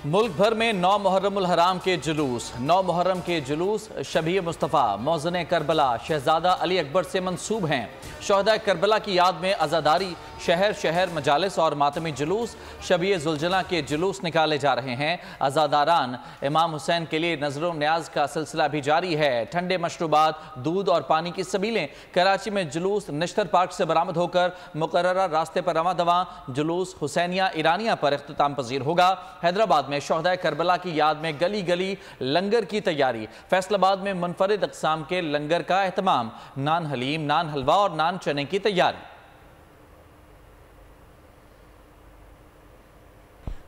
मुल्क भर में 9 मुहर्रमुल हराम के जुलूस। 9 मुहर्रम के जुलूस शबीह मुस्तफ़ा, मौज़न करबला, शहजादा अली अकबर से मंसूब हैं। शहदा करबला की याद में अज़ादारी, शहर शहर मजालिस और मातमी जुलूस, शबीह जुलजना के जुलूस निकाले जा रहे हैं। अज़ादारान इमाम हुसैन के लिए नजर न्याज का सिलसिला भी जारी है। ठंडे मशरूबात, दूध और पानी की सबीलें। कराची में जुलूस निश्तर पार्क से बरामद होकर मुकर्ररा रास्ते पर रवां दवां। जुलूस हुसैनिया ईरानिया पर इख्तिताम पजीर होगा। हैदराबाद में शहदा करबला की याद में गली गली लंगर की तैयारी। फैसलाबाद में मुनफरिद अक़साम के लंगर का एहतमाम। नान हलीम, नान हलवा और नान चने की तैयारी।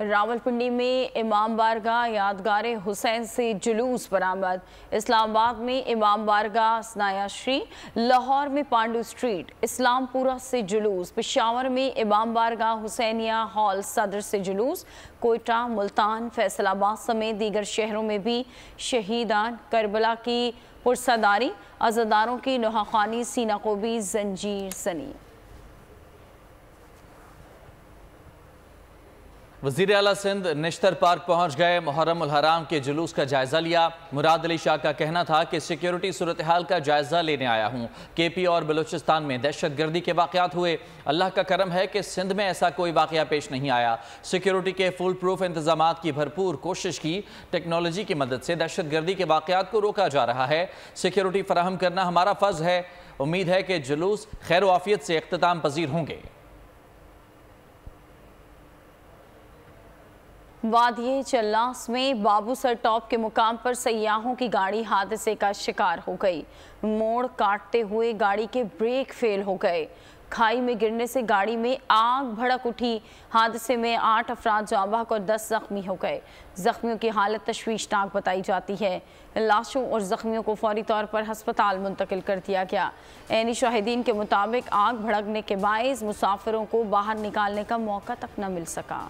रावलपिंडी में इमाम बारगाह यादगार हुसैन से जुलूस बरामद। इस्लामाबाद में इमाम बारगाह सनाया श्री, लाहौर में पांडू स्ट्रीट, इस्लामपुरा से जुलूस, पेशावर में इमाम बारगाह हुसैनिया हॉल सदर से जुलूस, कोयटा, मुल्तान, फैसलाबाद समेत दीगर शहरों में भी शहीदान करबला की पुरसदारी। अज़ादारों की नोहाखानी, सीना को भी जंजीर सनी। वज़ीर आला सिंध निश्तर पार्क पहुंच गए। मुहर्रमुल हराम के जुलूस का जायजा लिया। मुराद अली शाह का कहना था कि सिक्योरिटी सूरत हाल का जायजा लेने आया हूं। केपी और बलूचिस्तान में दहशत गर्दी के वाक़यात हुए। अल्लाह का करम है कि सिंध में ऐसा कोई वाक़या पेश नहीं आया। सिक्योरिटी के फुल प्रूफ इंतजामात की भरपूर कोशिश की। टेक्नोलॉजी की मदद से दहशत गर्दी के वाक़यात को रोका जा रहा है। सिक्योरिटी फराहम करना हमारा फ़र्ज़ है। उम्मीद है कि जुलूस खैर आफियत से इख्तिताम पजीर होंगे। वादिये चल्लास में बाबूसर टॉप के मुकाम पर सयाहों की गाड़ी हादसे का शिकार हो गई। मोड़ काटते हुए गाड़ी के ब्रेक फेल हो गए। खाई में गिरने से गाड़ी में आग भड़क उठी। हादसे में 8 अफराद जाँ बहक और 10 जख्मी हो गए। जख्मियों की हालत तशवीशनाक बताई जाती है। लाशों और जख्मियों को फौरी तौर पर हस्पताल मुंतकिल कर दिया गया। ऐनी शाहिदीन के मुताबिक आग भड़कने के बायस मुसाफिरों को बाहर निकालने का मौका तक न मिल सका।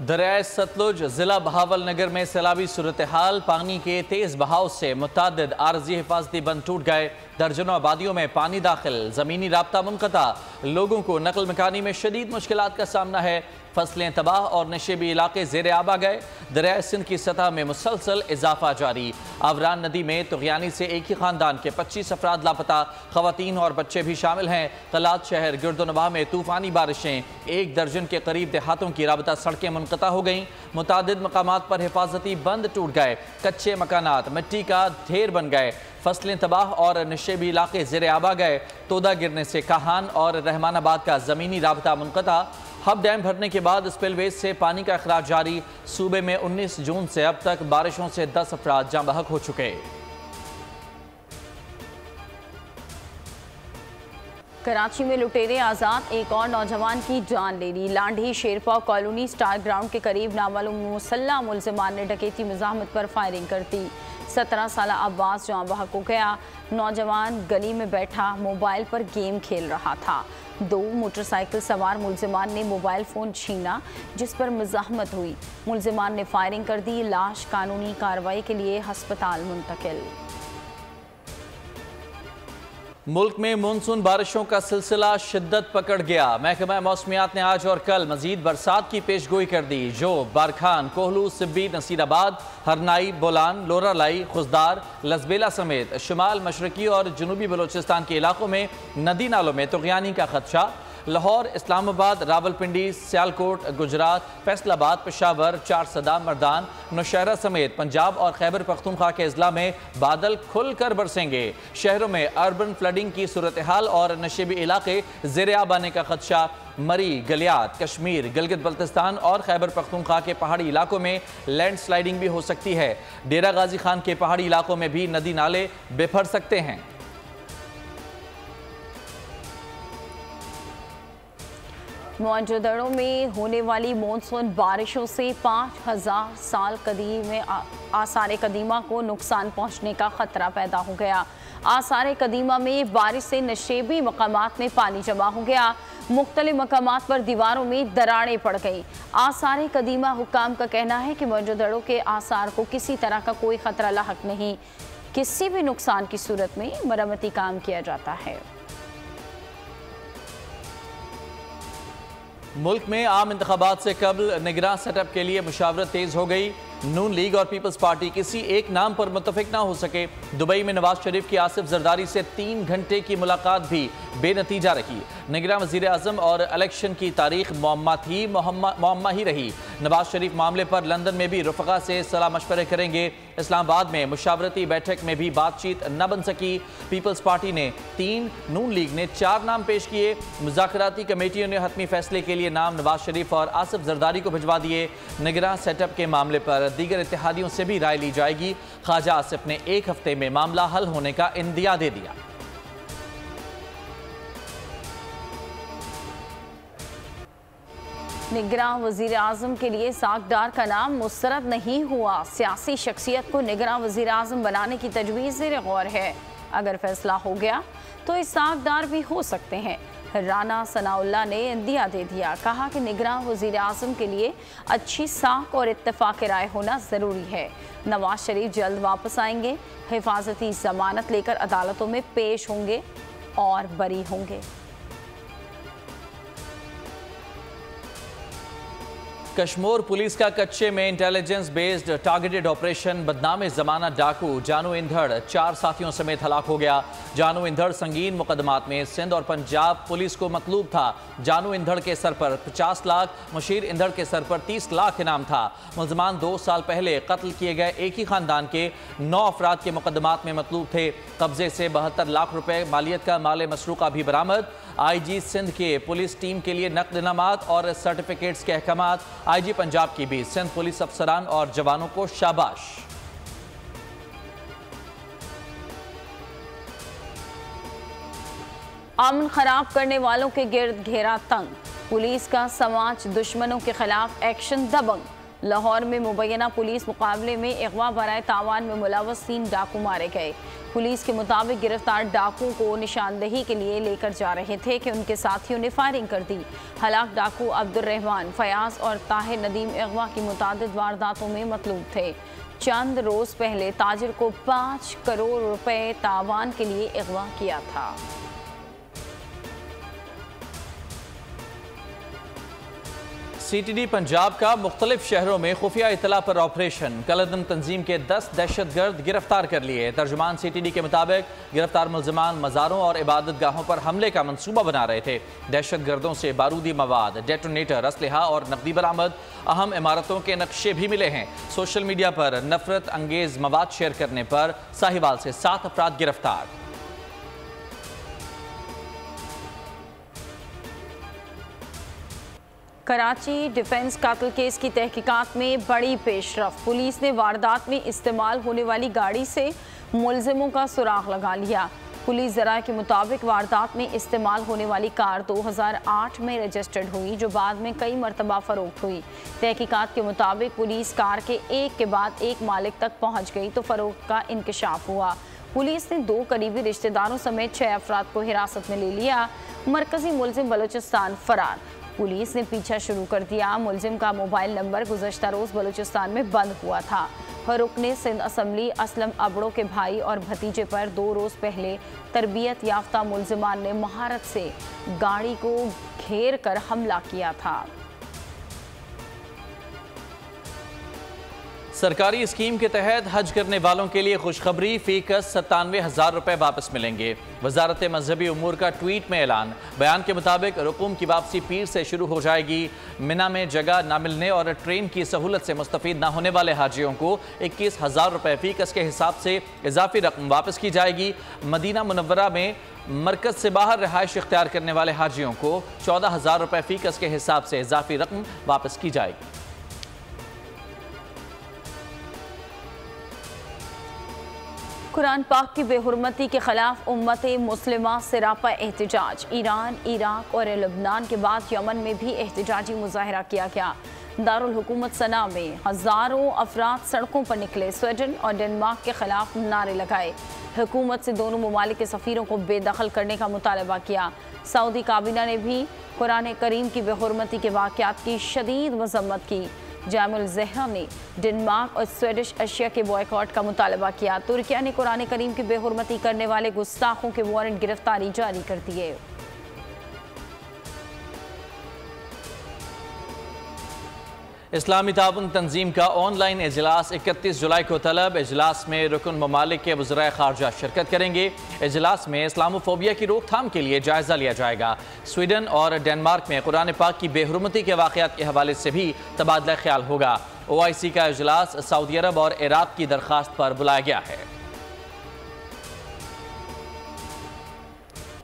दरियाए सतलुज जिला बहावल नगर में सैलाबी सूरत हाल। पानी के तेज बहाव से मुतादिद आरजी हिफाजती बंद टूट गए। दर्जनों आबादियों में पानी दाखिल, जमीनी राब्ता मुनक़ता। लोगों को नकल मकानी में शदीद मुश्किलात का सामना है। फसलें तबाह और नशेबी इलाके ज़ेरे आब आ गए। दरियाए सिंध की सतह में मुसलसल इजाफा जारी। आवरान नदी में तुग़यानी से एक ही खानदान के 25 अफराद लापता। ख़वातीन और बच्चे भी शामिल हैं। कलात शहर गिरदोनवाह में तूफ़ानी बारिशें। 1 दर्जन के करीब देहातों की राबता सड़कें मुनक़ता हो गईं। मुतादिद मकामात पर हिफाजती बंद टूट गए। कच्चे मकानात मिट्टी का ढेर बन गए। फसलें तबाह और नशेबी इलाके ज़ेरे आब आ गए। तोदा गिरने से काहान और रहमानाबाद का ज़मीनी राबता मुनक़ता। हब डैम भरने के बाद स्पिलवेज से पानी का अखराज जारी। सूबे में 19 जून से अब तक बारिशों से 10 अफराद जाँ बहक हो चुके। कराची में लुटेरे आज़ाद, एक और नौजवान की जान ले ली। Landhi Sherpa colony star ground के करीब नामालूम मुसल्लह मुल्ज़िमान ने डकैती मुज़ाहमत पर फायरिंग कर दी। 17 साला अब्बास जाँ बहक हो गया। नौजवान गली में बैठा मोबाइल पर गेम खेल रहा था। 2 मोटरसाइकिल सवार मुल्ज़िमान ने मोबाइल फ़ोन छीना, जिस पर मुज़ाहमत हुई। मुल्ज़िमान ने फायरिंग कर दी। लाश कानूनी कार्रवाई के लिए हस्पताल मुंतकिल। मुल्क में मानसून बारिशों का सिलसिला शिद्दत पकड़ गया। महकमा मौसमियात ने आज और कल मजीद बरसात की पेशगोई कर दी। जो बारखान, कोहलू, सिब्बी, नसीराबाद, हरनाई, बोलान, लोरालाई, खुजदार, लसबेला समेत शुमाल मशरकी और जनूबी बलोचिस्तान के इलाकों में नदी नालों में तुग़यानी का खदशा। लाहौर, इस्लामाबाद, रावलपिंडी, सियालकोट, गुजरात, फैसलाबाद, पेशावर, चारसदा, मर्दान, नौशहरा समेत पंजाब और खैबर पख्तूनख्वा के अजला में बादल खुलकर बरसेंगे। शहरों में अर्बन फ्लडिंग की सूरत हाल और नशेबी इलाके ज़ेरे आब आने का खदशा। मरी, गलियात, कश्मीर, गिलगित बल्तिस्तान और खैबर पख्तूनख्वा के पहाड़ी इलाकों में लैंड स्लाइडिंग भी हो सकती है। डेरा गाजी खान के पहाड़ी इलाकों में भी नदी नाले बिफर सकते हैं। मोइंजोदड़ो में होने वाली मानसून बारिशों से 5000 साल कदीम आसार कदीमा को नुकसान पहुंचने का खतरा पैदा हो गया। आसार कदीमा में बारिश से नशेबी मकामात में पानी जमा हो गया। मुख्तलिफ मकामात पर दीवारों में दरारें पड़ गईं। आसार कदीमा हुक्काम का कहना है कि मोइंजोदड़ो के आसार को किसी तरह का कोई खतरा लाहक नहीं। किसी भी नुकसान की सूरत में मरम्मती काम किया जाता है। मुल्क में आम इंतखाबात से कबल निगरान सेटअप के लिए मुशावरत तेज हो गई। नून लीग और पीपल्स पार्टी किसी एक नाम पर मुत्तफिक ना हो सके। दुबई में नवाज शरीफ की आसिफ जरदारी से 3 घंटे की मुलाकात भी बेनतीजा रही। निगरान वजीर आजम और इलेक्शन की तारीख मुअम्मा ही रही। नवाज शरीफ मामले पर लंदन में भी रफका से सलाह मशवरे करेंगे। इस्लामाबाद में मुशावरती बैठक में भी बातचीत न बन सकी। पीपल्स पार्टी ने 3, नून लीग ने 4 नाम पेश किए। मुज़ाकराती कमेटियों ने हतमी फैसले के लिए नाम नवाज शरीफ और आसिफ जरदारी को भिजवा दिए। निगरान सेटअप के मामले पर दीगर इत्तेहादियों से भी राय ली जाएगी। ख्वाजा आसिफ ने 1 हफ्ते में मामला हल होने का इंदिया दे दिया। निगरान वजीर आजम के लिए सागदार का नाम मुस्तरद नहीं हुआ। सियासी शख्सियत को निगरान वजीर आजम बनाने की तजवीज़ ज़ेर गौर है। अगर फैसला हो गया तो इस सागदार भी हो सकते हैं। राना सनाउल्लाह ने इंदिया दे दिया। कहा कि निगरान वजीर आजम के लिए अच्छी साख और इत्तेफाक राय होना ज़रूरी है। नवाज शरीफ जल्द वापस आएंगे, हिफाजती जमानत लेकर अदालतों में पेश होंगे और बरी होंगे। कश्मीर पुलिस का कच्चे में इंटेलिजेंस बेस्ड टारगेटेड ऑपरेशन बदनाम ज़माना डाकू जानू इंधड़ 4 साथियों समेत हलाक हो गया। जानू इंधड़ संगीन मुकदमात में सिंध और पंजाब पुलिस को मतलूब था। जानू इंधड़ के सर पर 50 लाख, मुशीर इंधड़ के सर पर 30 लाख इनाम था। मुलजमान 2 साल पहले कत्ल किए गए एक ही खानदान के 9 अफराद के मुकदमात में मतलूब थे। कब्जे से 72 लाख रुपए मालियत का माल मसरूका भी बरामद। IG सिंध के पुलिस टीम के लिए नकदनामात और सर्टिफिकेट्स के अहकामात। IG पंजाब की भी सिंध पुलिस अफसरान और जवानों को शाबाश। अमन खराब करने वालों के गिर्द घेरा तंग। पुलिस का समाज दुश्मनों के खिलाफ एक्शन दबंग। लाहौर में मुबैना पुलिस मुकाबले में अगवा बराए तावान में मुलव्वस 3 डाकू मारे गए। पुलिस के मुताबिक गिरफ्तार डाकू को निशानदेही के लिए लेकर जा रहे थे कि उनके साथियों ने फायरिंग कर दी। हलाक डाकू अब्दुर्रहमान, फयाज और ताहिर नदीम अगवा की मुतादिद वारदातों में मतलूब थे। चंद रोज पहले ताजिर को 5 करोड़ रुपए तावान के लिए अगवा किया था। CTD पंजाब का मुख्तलिफ शहरों में खुफिया इतला पर ऑपरेशन। कलदम तंजीम के 10 दहशतगर्द गिरफ्तार कर लिए। तर्जुमान CTD के मुताबिक गिरफ्तार मुलजमान मज़ारों और इबादत गाहों पर हमले का मंसूबा बना रहे थे। दहशतगर्दों से बारूदी मवाद, डेटोनेटर, असलहा और नकदी बरामद। अहम इमारतों के नक्शे भी मिले हैं। सोशल मीडिया पर नफरत अंगेज मवाद शेयर करने पर साहिवाल से 7 अफराद गिरफ्तार। कराची डिफेंस कातिल केस की तहकीकात में बड़ी पेशरफ। पुलिस ने वारदात में इस्तेमाल होने वाली गाड़ी से मुलजिमों का सुराग लगा लिया। पुलिस ज़राए के मुताबिक वारदात में इस्तेमाल होने वाली कार 2008 में रजिस्टर्ड हुई, जो बाद में कई मरतबा फ़रोख्त हुई। तहकीकात के मुताबिक पुलिस कार के एक के बाद एक मालिक तक पहुँच गई तो फ़रोख्त का इंकशाफ हुआ। पुलिस ने 2 करीबी रिश्तेदारों समेत 6 अफराद को हिरासत में ले लिया। मरकजी मुलजिम बलूचिस्तान फरार। पुलिस ने पीछा शुरू कर दिया। मुलजिम का मोबाइल नंबर गुज़श्ता रोज़ बलूचिस्तान में बंद हुआ था। रुकने सिंध असम्बली असलम अबड़ो के भाई और भतीजे पर 2 रोज़ पहले तरबियत याफ्ता मुलजिमान ने महारत से गाड़ी को घेर कर हमला किया था। सरकारी स्कीम के तहत हज करने वालों के लिए खुशखबरी, फीकस 97,000 रुपए वापस मिलेंगे। वजारत मजहबी उमूर का ट्वीट में ऐलान। बयान के मुताबिक रकूम की वापसी पीर से शुरू हो जाएगी। मिना में जगह न मिलने और ट्रेन की सहूलत से मुस्तफीद न होने वाले हाजियों को 21,000 रुपए फीकस के हिसाब से इजाफी रकम वापस की जाएगी। मदीना मुनव्वरा में मरकज से बाहर रिहाइश इख्तियार करने वाले हाजियों को 14,000 रुपए फीकस के हिसाब से इजाफी रकम वापस की जाएगी। कुरान पाक की बेहुरमती के खिलाफ उम्मत मुस्लिमा सिरापा एहतजाज। ईरान, इराक और लबनान के बाद यमन में भी एहतजाजी मुजाहरा किया गया। दारुल हुकूमत सना में हज़ारों अफराद सड़कों पर निकले। स्वीडन और डेनमार्क के खिलाफ नारे लगाए। हुकूमत से दोनों ममालिक के सफ़ीरों को बेदखल करने का मुतालबा किया। सऊदी काबीना ने भी कुरान करीम की बेहुरमती के वाक़यात की शदीद मज़म्मत की। जामुल ज़हरा ने डेनमार्क और स्वीडिश एशिया के बॉयकॉट का मुतालबा किया। तुर्किया ने कुरान करीम की बेहुरमती करने वाले गुस्ताखों के वारंट गिरफ्तारी जारी कर दिए। इस्लामी ताउन तंजीम का ऑनलाइन इजलास 31 जुलाई को तलब। इजलास में रुकन ममालिक के वज़राए ख़ारजा शिरकत करेंगे। इजलास में इस्लामोफोबिया की रोकथाम के लिए जायज़ा लिया जाएगा। स्वीडन और डेनमार्क में कुरान पाक की बेहुरमती के वाक़यात के हवाले से भी तबादला ख्याल होगा। OIC का इजलास सऊदी अरब और इराक़ की दरख्वास्त पर बुलाया गया है।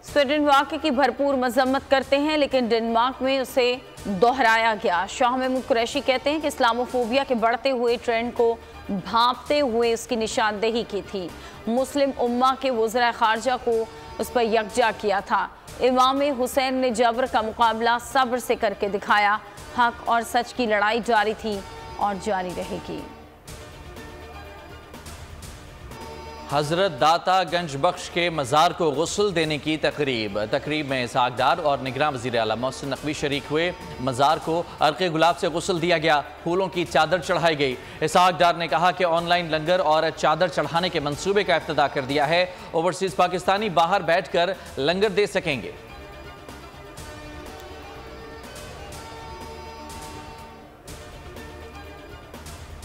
स्वीडन वाक़े की भरपूर मजम्मत करते हैं, लेकिन डेनमार्क में उसे दोहराया गया। शाह महमूद कुरैशी कहते हैं कि इस्लामोफोबिया के बढ़ते हुए ट्रेंड को भांपते हुए उसकी निशानदेही की थी। मुस्लिम उम्मा के वज़राए ख़ारजा को उस पर यकजा किया था। इमाम हुसैन ने जबर का मुकाबला सब्र से करके दिखाया। हक और सच की लड़ाई जारी थी और जारी रहेगी। हजरत दाता गंज बख्श के मज़ार को गुस्ल देने की तकरीब में इसहाक़ और निगरान वज़ीर आला मोहसिन नकवी शरीक हुए। मज़ार को अर्क़े गुलाब से गुस्ल दिया गया, फूलों की चादर चढ़ाई गई। इसहाक़ ने कहा कि ऑनलाइन लंगर और चादर चढ़ाने के मंसूबे का इफ्तिताह कर दिया है। ओवरसीज़ पाकिस्तानी बाहर बैठ कर लंगर दे सकेंगे।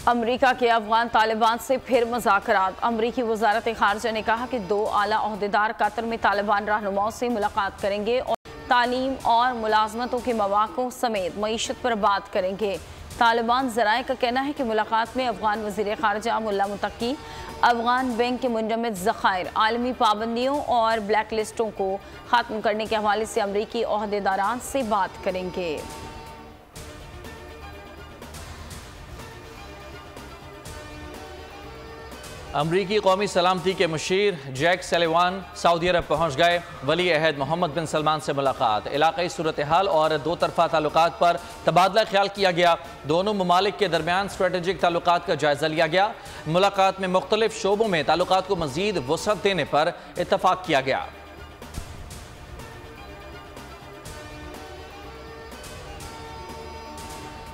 अमरीका के अफगान तालिबान से फिर मुज़ाकरात। अमरीकी वज़ारत ख़ारजा ने कहा कि 2 आला ओहदेदार कतर में तालिबान रहनुमाओं से मुलाकात करेंगे और तालीम और मुलाजमतों के मौक़ों समेत मईशत पर बात करेंगे। तालिबान ज़राए का कहना है कि मुलाकात में अफगान वज़ीर ख़ारजा मुल्ला मुतकी अफगान बैंक के मुंजमद ज़खायर, आलमी पाबंदियों और ब्लैक लिस्टों को ख़त्म करने के हवाले से अमरीकी ओहदेदारान से बात करेंगे। अमरीकी कौमी सलामती के मुशीर जैक सलिवान सऊदी अरब पहुँच गए। वली अहद मोहम्मद बिन सलमान से मुलाकात, इलाक़ाई सूरत हाल और 2 तरफ़ा ताल्लुकात पर तबादला ख्याल किया गया। दोनों ममालिक के दरमियान स्ट्रेटेजिक ताल्लुकात का जायज़ा लिया गया। मुलाकात में मुख्तलिफ शोबों में ताल्लुकात को मज़ीद वसअत देने पर इत्तफ़ाक़ किया गया।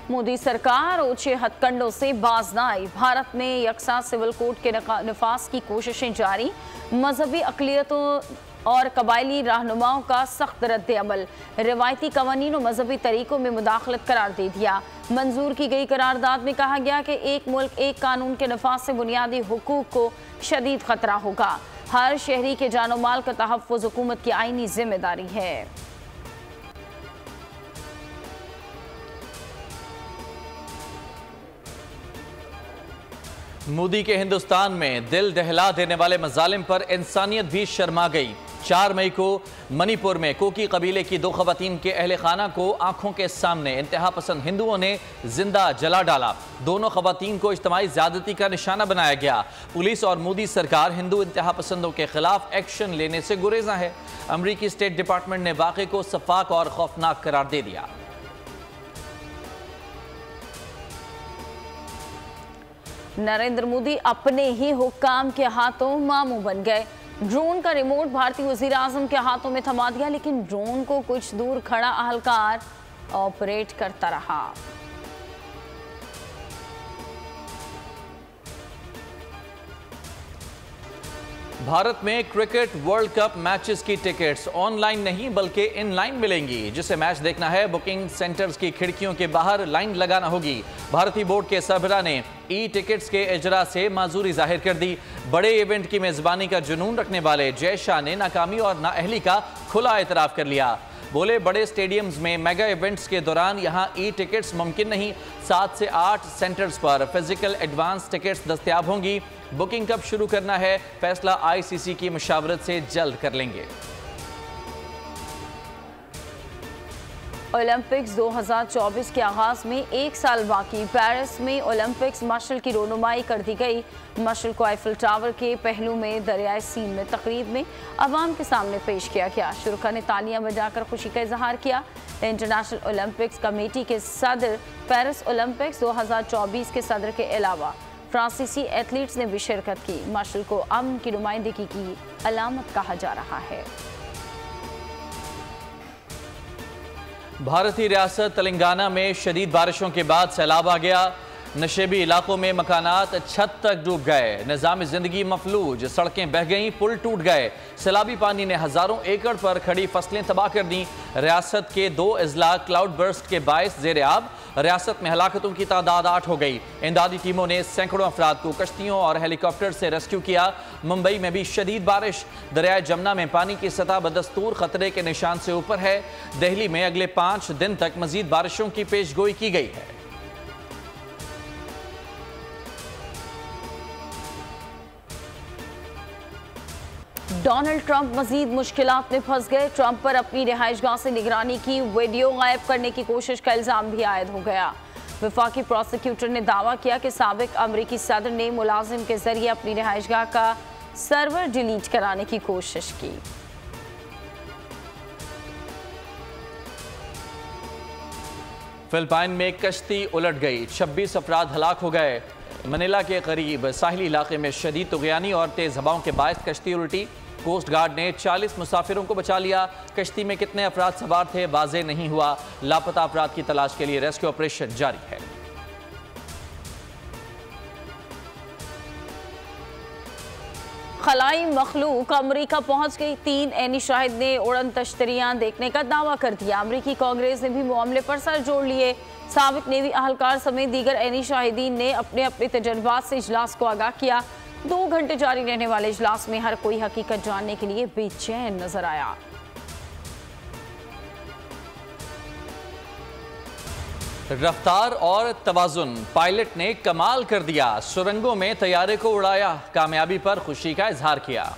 मोदी सरकार ऊंचे हथकंडों से बाज न आई। भारत में यकसा सिविल कोड के नफाज की कोशिशें जारी। मजहबी अक़लियतों और कबायली रहनुमाओं का सख्त रद्द अमल। रिवायती कवानीन और मजहबी तरीकों में मुदाखलत करार दे दिया। मंजूर की गई करारदाद में कहा गया कि एक मुल्क एक कानून के नफाज से बुनियादी हुकूक को शदीद खतरा होगा। हर शहरी के जानो माल का तहफ़्फ़ुज़ हुकूमत की आईनी जिम्मेदारी है। मोदी के हिंदुस्तान में दिल दहला देने वाले मजालिम पर इंसानियत भी शर्मा गई। 4 मई को मणिपुर में कोकी कबीले की 2 खवातीन के अहले खाना को आंखों के सामने इंतहा पसंद हिंदुओं ने जिंदा जला डाला। दोनों खवातीन को इज्तिमाई ज़्यादती का निशाना बनाया गया। पुलिस और मोदी सरकार हिंदू इंतहा पसंदों के खिलाफ एक्शन लेने से गुरेजा है। अमरीकी स्टेट डिपार्टमेंट ने वाक़े को सफाक और खौफनाक करार दे दिया। नरेंद्र मोदी अपने ही हुक्काम के हाथों मामू बन गए। ड्रोन का रिमोट भारतीय वज़ीर आज़म के हाथों में थमा दिया, लेकिन ड्रोन को कुछ दूर खड़ा अहलकार ऑपरेट करता रहा। भारत में क्रिकेट वर्ल्ड कप मैचेस की टिकट्स ऑनलाइन नहीं बल्कि इनलाइन मिलेंगी। जिसे मैच देखना है, बुकिंग सेंटर्स की खिड़कियों के बाहर लाइन लगाना होगी। भारतीय बोर्ड के सरबराह ने टिकट्स के इजरा से माजूरी जाहिर कर दी। बड़े इवेंट की मेजबानी का जुनून रखने वाले जय शाह ने नाकामी और नाअहली का खुला एतराफ़ कर लिया। बोले, बड़े स्टेडियम्स में मेगा इवेंट्स के दौरान यहां टिकट्स मुमकिन नहीं। 7 से 8 सेंटर्स पर फिजिकल एडवांस टिकट्स दस्तयाब होंगी। बुकिंग कब शुरू करना है, फैसला ICC की मुशावरत से जल्द कर लेंगे। ओलंपिक्स 2024 के आगाज में 1 साल बाकी। पेरिस में ओलंपिक्स मशल की रोनुमाई कर दी गई। मशल को आईफिल टावर के पहलू में दरियाए सीन में तकरीब में अवाम के सामने पेश किया गया। शुरका ने तालियां बजाकर खुशी का इजहार किया। इंटरनेशनल ओलंपिक्स कमेटी के सदर, पेरिस ओलंपिक्स 2024 के सदर के अलावा फ्रांसीसी एथलीट्स ने भी शिरकत की। मशल को अमन की नुमाइंदगी की अलामत कहा जा रहा है। भारतीय रियासत तेलंगाना में शदीद बारिशों के बाद सैलाब आ गया। नशेबी इलाकों में मकानात छत तक डूब गए, निज़ाम ज़िंदगी मफलूज, सड़कें बह गईं, पुल टूट गए। सैलाबी पानी ने हज़ारों एकड़ पर खड़ी फसलें तबाह कर दी। रियासत के 2 अजला क्लाउड बर्स्ट के बायस ज़ेर आब। रियासत में हलाकतों की तादाद 8 हो गई। इमदादी टीमों ने सैकड़ों अफराद को कश्तियों और हेलीकॉप्टर से रेस्क्यू किया। मुंबई में भी शदीद बारिश, दरियाए जमुना में पानी की सतह बदस्तूर खतरे के निशान से ऊपर है। दिल्ली में अगले 5 दिन तक मजीद बारिशों की पेशगोई की गई है। डोनाल्ड ट्रंप मजीद मुश्किलात में फंस गए। ट्रंप पर अपनी रिहाइशगाह से निगरानी की वीडियो गायब करने की कोशिश का इल्जाम भी आयद हो गया। वफाकी प्रोसिक्यूटर ने दावा किया कि साबिक अमरीकी सदर ने मुलाजिम के जरिए अपनी रिहाइशगाह का सर्वर डिलीट कराने की कोशिश की। फिलिपाइन में कश्ती उलट गई, 26 अफराद हलाक हो गए। मनीला के करीब साहिली इलाके में शदीद तुगयानी और तेज हवाओं के बायस कश्ती उल्टी। कोस्ट गार्ड ने 40 मुसाफिरों को बचा लिया। कश्ती में कितने अफराद सवार थे वाज़ेह नहीं हुआ। लापता अफराद की तलाश के लिए रेस्क्यू ऑपरेशन जारी है। खलाई मखलूक अमरीका पहुंच गई। 3 ऐनी शाहिद ने उड़न तश्तरियां देखने का दावा कर दिया। अमरीकी कांग्रेस ने भी मामले पर सर जोड़ लिए। साबिक नेवी अहलकार समेत दीगर ऐनी शाहिदीन ने अपने अपने तजर्बात से इजलास को आगाह किया। 2 घंटे जारी रहने वाले इजलास में हर कोई हकीकत जानने के लिए बेचैन नजर आया। रफ्तार और तवाजुन, पायलट ने कमाल कर दिया। सुरंगों में तैयारे को उड़ाया, कामयाबी पर खुशी का इजहार किया।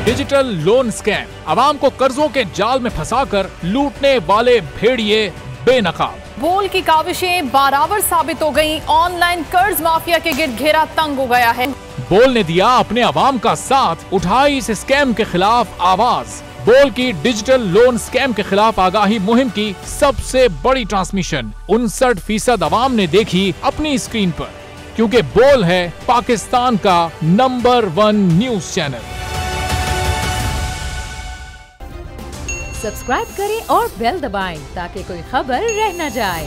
डिजिटल लोन स्कैम, आवाम को कर्जों के जाल में फंसाकर लूटने वाले भेड़िए बेनकाब। बोल की काविशें बाराबर साबित हो गईं। ऑनलाइन कर्ज माफिया के गिर्द घेरा तंग हो गया है। बोल ने दिया अपने आवाम का साथ, उठाई इस स्कैम के खिलाफ आवाज। बोल की डिजिटल लोन स्कैम के खिलाफ आगाही मुहिम की सबसे बड़ी ट्रांसमिशन 59% आवाम ने देखी अपनी स्क्रीन पर, क्योंकि बोल है पाकिस्तान का नंबर 1 न्यूज चैनल। सब्सक्राइब करें और बेल दबाएं ताकि कोई खबर रह न जाए।